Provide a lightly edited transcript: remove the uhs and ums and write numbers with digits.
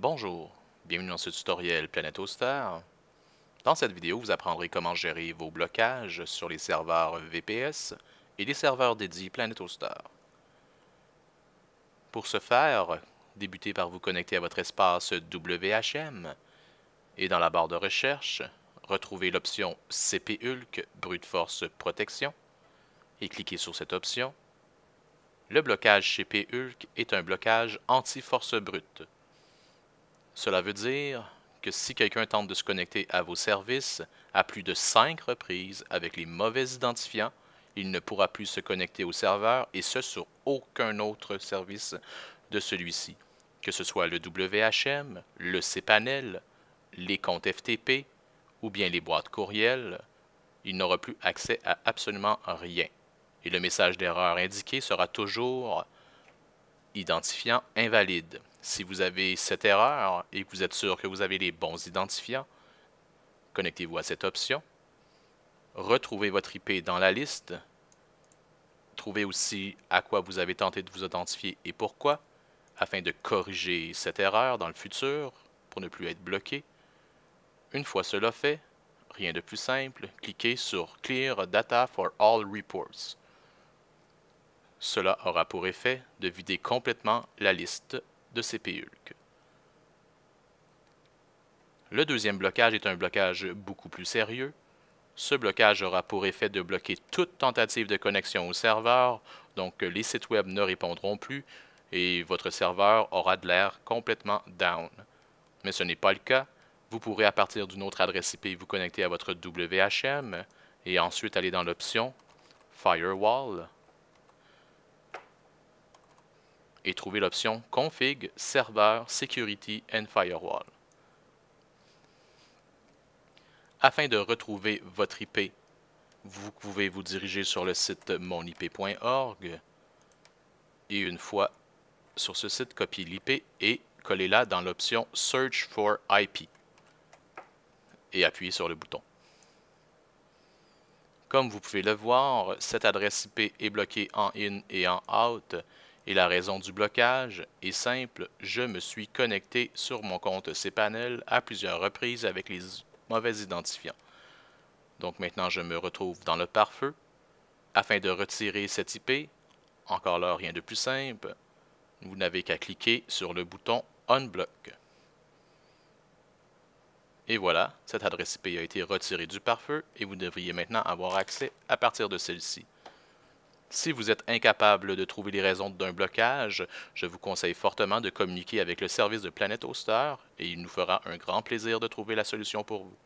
Bonjour, bienvenue dans ce tutoriel Planète Toaster. Dans cette vidéo, vous apprendrez comment gérer vos blocages sur les serveurs VPS et les serveurs dédiés Planète Toaster. Pour ce faire, débutez par vous connecter à votre espace WHM et dans la barre de recherche, retrouvez l'option CP-Hulk Brute Force Protection et cliquez sur cette option. Le blocage CP-Hulk est un blocage anti-force brute. Cela veut dire que si quelqu'un tente de se connecter à vos services à plus de 5 reprises avec les mauvais identifiants, il ne pourra plus se connecter au serveur et ce sur aucun autre service de celui-ci, que ce soit le WHM, le cPanel, les comptes FTP ou bien les boîtes courriel. Il n'aura plus accès à absolument rien. Et le message d'erreur indiqué sera toujours identifiant invalide. Si vous avez cette erreur et que vous êtes sûr que vous avez les bons identifiants, connectez-vous à cette option. Retrouvez votre IP dans la liste. Trouvez aussi à quoi vous avez tenté de vous authentifier et pourquoi, afin de corriger cette erreur dans le futur pour ne plus être bloqué. Une fois cela fait, rien de plus simple, cliquez sur Clear Data for All Reports. Cela aura pour effet de vider complètement la liste de CP-Hulk. Le deuxième blocage est un blocage beaucoup plus sérieux. Ce blocage aura pour effet de bloquer toute tentative de connexion au serveur, donc les sites web ne répondront plus et votre serveur aura de l'air complètement down. Mais ce n'est pas le cas. Vous pourrez à partir d'une autre adresse IP vous connecter à votre WHM et ensuite aller dans l'option Firewall et trouver l'option Config Server Security and Firewall. Afin de retrouver votre IP, vous pouvez vous diriger sur le site monip.org et une fois sur ce site, copiez l'IP et collez-la dans l'option Search for IP et appuyez sur le bouton. Comme vous pouvez le voir, cette adresse IP est bloquée en in et en out et la raison du blocage est simple, je me suis connecté sur mon compte cPanel à plusieurs reprises avec les mauvais identifiants. Donc maintenant je me retrouve dans le pare-feu. Afin de retirer cette IP, encore là rien de plus simple, vous n'avez qu'à cliquer sur le bouton Unblock. Et voilà, cette adresse IP a été retirée du pare-feu et vous devriez maintenant avoir accès à partir de celle-ci. Si vous êtes incapable de trouver les raisons d'un blocage, je vous conseille fortement de communiquer avec le service de Planète Toaster et il nous fera un grand plaisir de trouver la solution pour vous.